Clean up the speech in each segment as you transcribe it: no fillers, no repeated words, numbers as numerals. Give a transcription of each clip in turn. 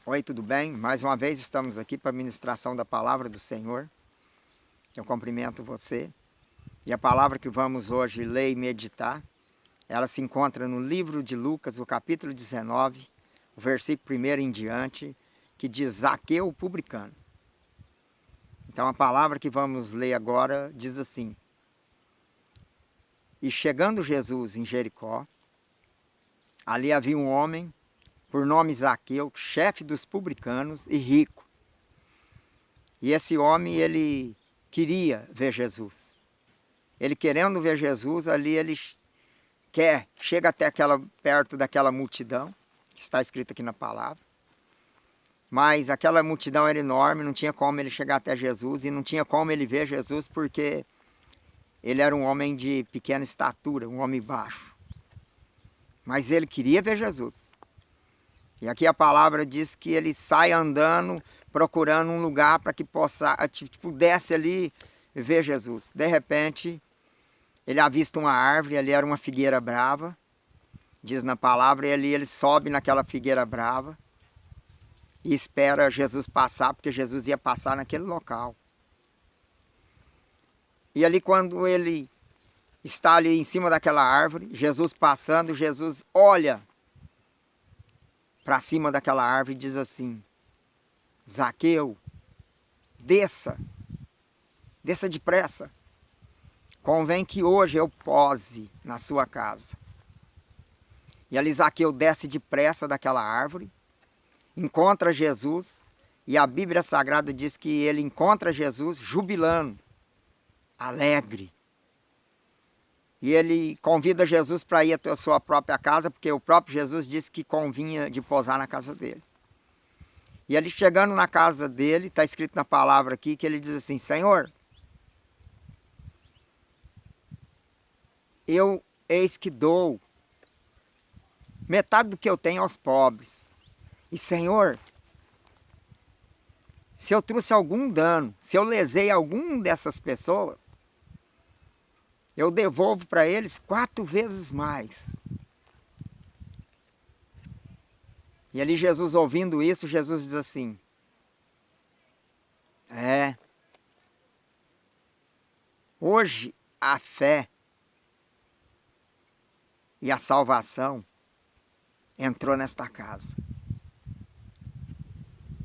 Oi, tudo bem? Mais uma vez estamos aqui para a ministração da palavra do Senhor. Eu cumprimento você. E a palavra que vamos hoje ler e meditar, ela se encontra no livro de Lucas, o capítulo 19, o versículo 1 em diante, que diz Zaqueu, o publicano. Então a palavra que vamos ler agora diz assim: E chegando Jesus em Jericó, ali havia um homem por nome Zaqueu, chefe dos publicanos e rico. E esse homem, ele queria ver Jesus. Ele querendo ver Jesus, ali ele chega até perto daquela multidão, que está escrito aqui na palavra. Mas aquela multidão era enorme, não tinha como ele chegar até Jesus e não tinha como ele ver Jesus porque ele era um homem de pequena estatura, um homem baixo. Mas ele queria ver Jesus. E aqui a palavra diz que ele sai andando, procurando um lugar para que pudesse ali ver Jesus. De repente, ele avista uma árvore, ali era uma figueira brava, diz na palavra, e ali ele sobe naquela figueira brava e espera Jesus passar, porque Jesus ia passar naquele local. E ali quando ele está ali em cima daquela árvore, Jesus passando, Jesus olha para cima daquela árvore e diz assim: Zaqueu, desça depressa. Convém que hoje eu pose na sua casa. E ali Zaqueu desce depressa daquela árvore, encontra Jesus, e a Bíblia Sagrada diz que ele encontra Jesus jubilando, alegre. E ele convida Jesus para ir até a sua própria casa, porque o próprio Jesus disse que convinha de posar na casa dele. E ele chegando na casa dele, está escrito na palavra aqui, que ele diz assim: Senhor, eu eis que dou metade do que eu tenho aos pobres. E Senhor, se eu trouxe algum dano, se eu lesei algum dessas pessoas, eu devolvo para eles 4 vezes mais. E ali Jesus ouvindo isso, Jesus diz assim: hoje a fé e a salvação entrou nesta casa.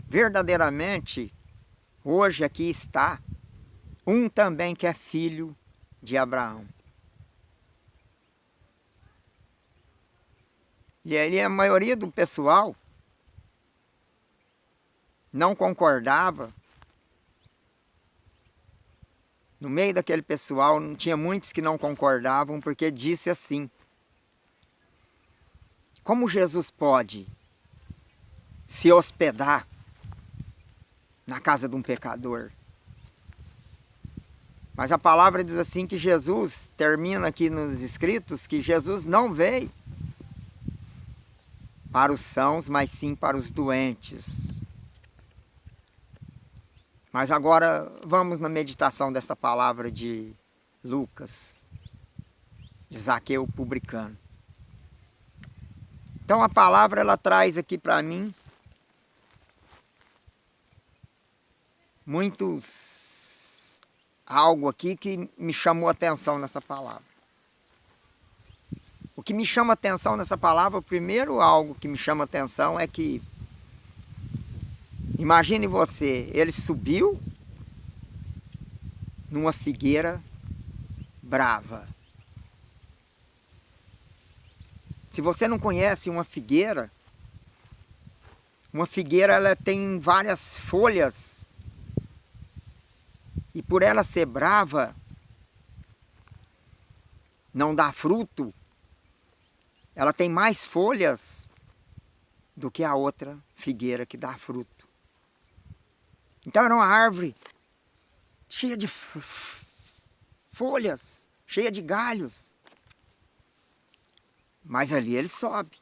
Verdadeiramente, hoje aqui está um também que é filho de Abraão. E ali a maioria do pessoal não concordava. No meio daquele pessoal, não tinha muitos que não concordavam, porque disse assim: como Jesus pode se hospedar na casa de um pecador? Mas a palavra diz assim que Jesus, termina aqui nos escritos, que Jesus não veio para os sãos, mas sim para os doentes. Mas agora vamos na meditação dessa palavra de Lucas, de Zaqueu publicano. Então a palavra ela traz aqui para mim algo aqui que me chamou a atenção nessa palavra. O que me chama a atenção nessa palavra, o primeiro algo que me chama a atenção é que, imagine você, ele subiu numa figueira brava. Se você não conhece uma figueira ela tem várias folhas. E por ela ser brava, não dá fruto, ela tem mais folhas do que a outra figueira que dá fruto. Então era uma árvore cheia de folhas, cheia de galhos. Mas ali ele sobe.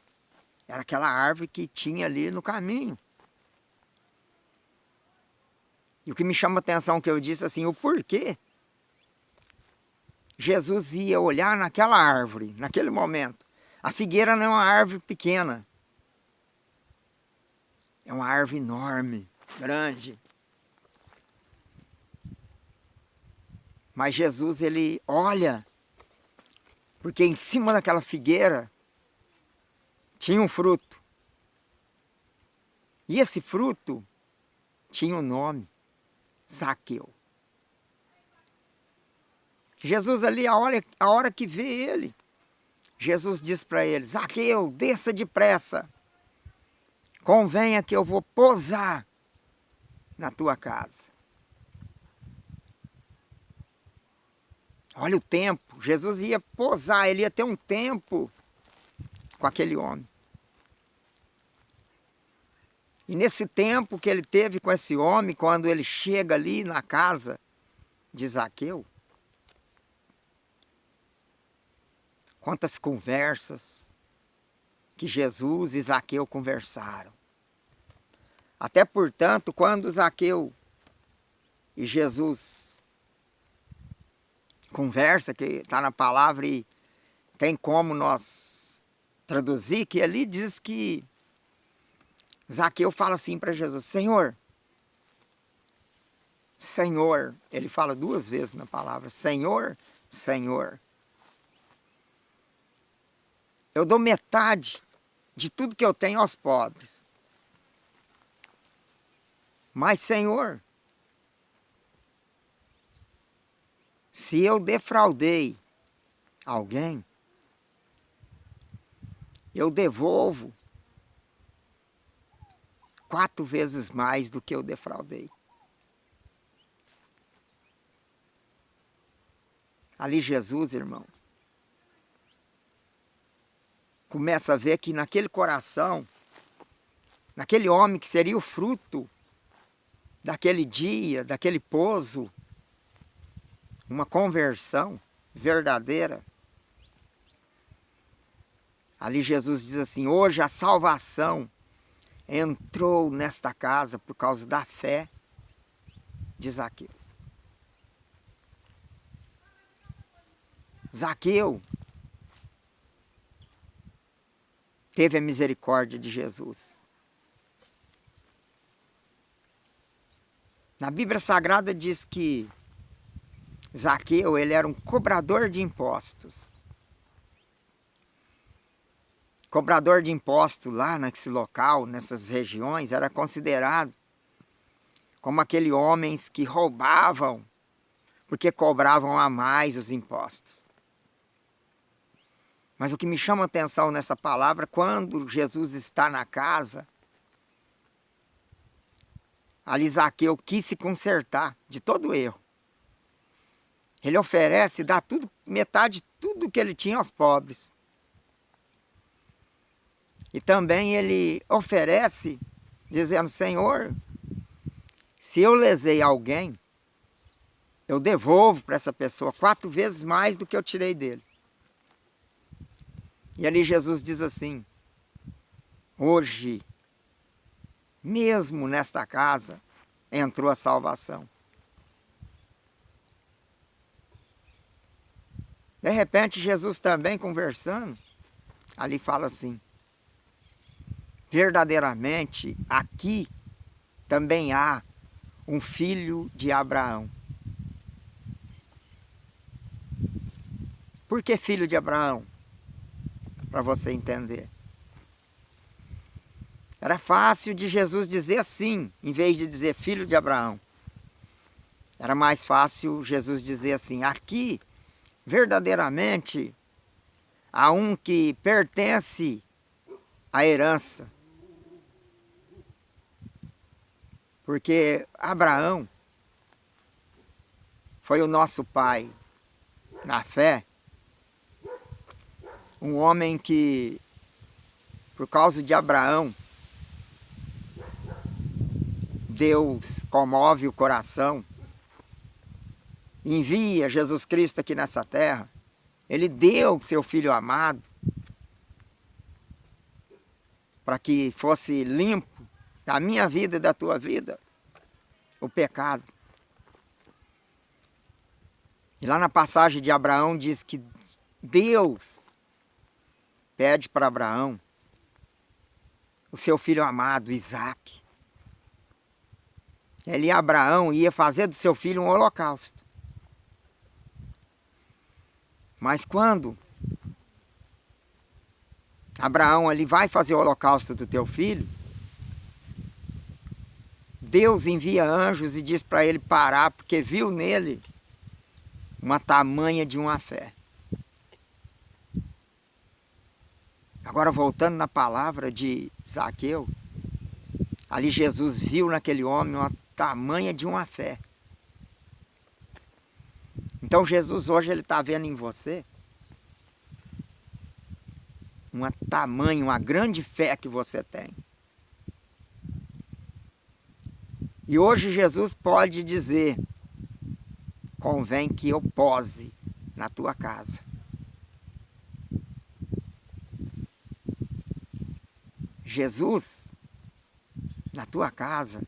Era aquela árvore que tinha ali no caminho. E o que me chama a atenção que eu disse assim, o porquê Jesus ia olhar naquela árvore, naquele momento. A figueira não é uma árvore pequena. É uma árvore enorme, grande. Mas Jesus, ele olha, porque em cima daquela figueira tinha um fruto. E esse fruto tinha um nome, Zaqueu. Jesus ali, a hora que vê ele, Jesus diz para ele, Zaqueu, desça depressa, convenha que eu vou posar na tua casa. Olha o tempo, Jesus ia posar, ele ia ter um tempo com aquele homem. E nesse tempo que ele teve com esse homem, quando ele chega ali na casa de Zaqueu, quantas conversas que Jesus e Zaqueu conversaram. Até portanto, quando Zaqueu e Jesus conversa, que está na palavra e tem como nós traduzir, que ali diz que Zaqueu fala assim para Jesus, Senhor, Senhor, ele fala duas vezes na palavra, Senhor, Senhor. Eu dou metade de tudo que eu tenho aos pobres. Mas, Senhor, se eu defraudei alguém, eu devolvo 4 vezes mais do que eu defraudei. Ali Jesus, irmãos, começa a ver que naquele coração, naquele homem que seria o fruto daquele dia, daquele pozo, uma conversão verdadeira. Ali Jesus diz assim, hoje a salvação entrou nesta casa por causa da fé de Zaqueu. Zaqueu teve a misericórdia de Jesus. Na Bíblia Sagrada diz que Zaqueu, ele era um cobrador de impostos. Cobrador de impostos lá nesse local, nessas regiões, era considerado como aqueles homens que roubavam, porque cobravam a mais os impostos. Mas o que me chama a atenção nessa palavra, quando Jesus está na casa, ali Zaqueu quis se consertar de todo o erro. Ele oferece, dá tudo, metade de tudo que ele tinha aos pobres. E também ele oferece, dizendo, Senhor, se eu lesei alguém, eu devolvo para essa pessoa 4 vezes mais do que eu tirei dele. E ali Jesus diz assim, hoje, mesmo nesta casa, entrou a salvação. De repente, Jesus também conversando, ali fala assim, verdadeiramente, aqui também há um filho de Abraão. Por que filho de Abraão? Para você entender. Era fácil de Jesus dizer assim, em vez de dizer filho de Abraão. Era mais fácil Jesus dizer assim, aqui, verdadeiramente, há um que pertence à herança. Porque Abraão foi o nosso pai na fé, um homem que, por causa de Abraão, Deus comove o coração, envia Jesus Cristo aqui nessa terra, ele deu seu Filho amado para que fosse limpo da minha vida e da tua vida o pecado. E lá na passagem de Abraão diz que Deus pede para Abraão o seu filho amado, Isaque. Ele, Abraão, ia fazer do seu filho um holocausto. Mas quando Abraão ali vai fazer o holocausto do teu filho, Deus envia anjos e diz para ele parar, porque viu nele uma tamanha de uma fé. Agora voltando na palavra de Zaqueu, ali Jesus viu naquele homem uma tamanha de uma fé. Então Jesus hoje ele está vendo em você uma grande fé que você tem. E hoje Jesus pode dizer, convém que eu pose na tua casa. Jesus, na tua casa,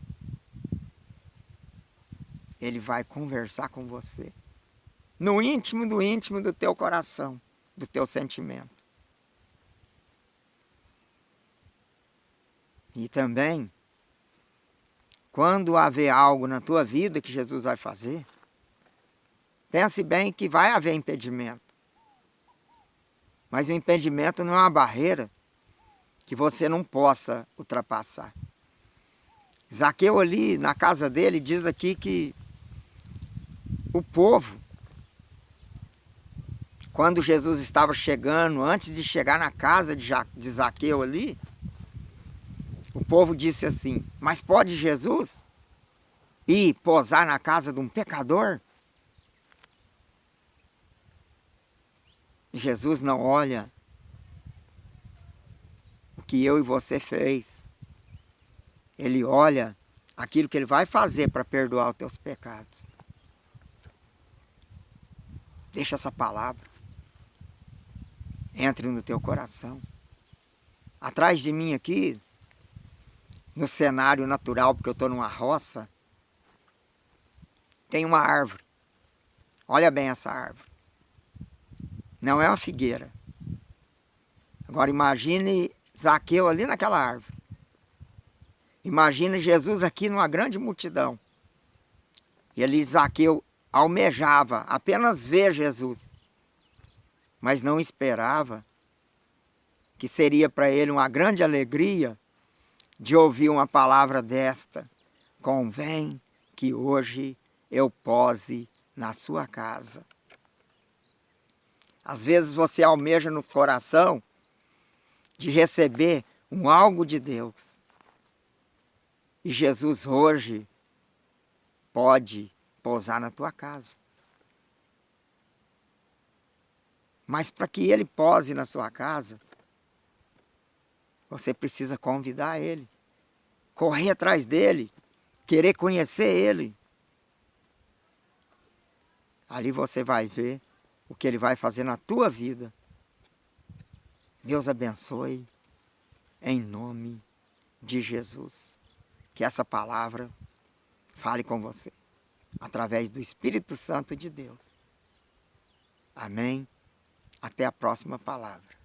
ele vai conversar com você. No íntimo do teu coração, do teu sentimento. E também, quando haver algo na tua vida que Jesus vai fazer, pense bem que vai haver impedimento. Mas o impedimento não é uma barreira que você não possa ultrapassar. Zaqueu ali na casa dele diz aqui que o povo, quando Jesus estava chegando, antes de chegar na casa de Zaqueu ali, o povo disse assim, mas pode Jesus ir posar na casa de um pecador? Jesus não olha o que eu e você fez. Ele olha aquilo que ele vai fazer para perdoar os teus pecados. Deixa essa palavra. Entre no teu coração. Atrás de mim aqui, no cenário natural, porque eu estou numa roça, tem uma árvore. Olha bem essa árvore. Não é uma figueira. Agora imagine Zaqueu ali naquela árvore. Imagine Jesus aqui numa grande multidão. E ali Zaqueu almejava apenas ver Jesus. Mas não esperava que seria para ele uma grande alegria de ouvir uma palavra desta. Convém que hoje eu pose na sua casa. Às vezes você almeja no coração de receber um algo de Deus. E Jesus hoje pode pousar na tua casa. Mas para que ele pose na sua casa, você precisa convidar ele, correr atrás dele, querer conhecer ele. Ali você vai ver o que ele vai fazer na tua vida. Deus abençoe, em nome de Jesus. Que essa palavra fale com você, através do Espírito Santo de Deus. Amém? Até a próxima palavra.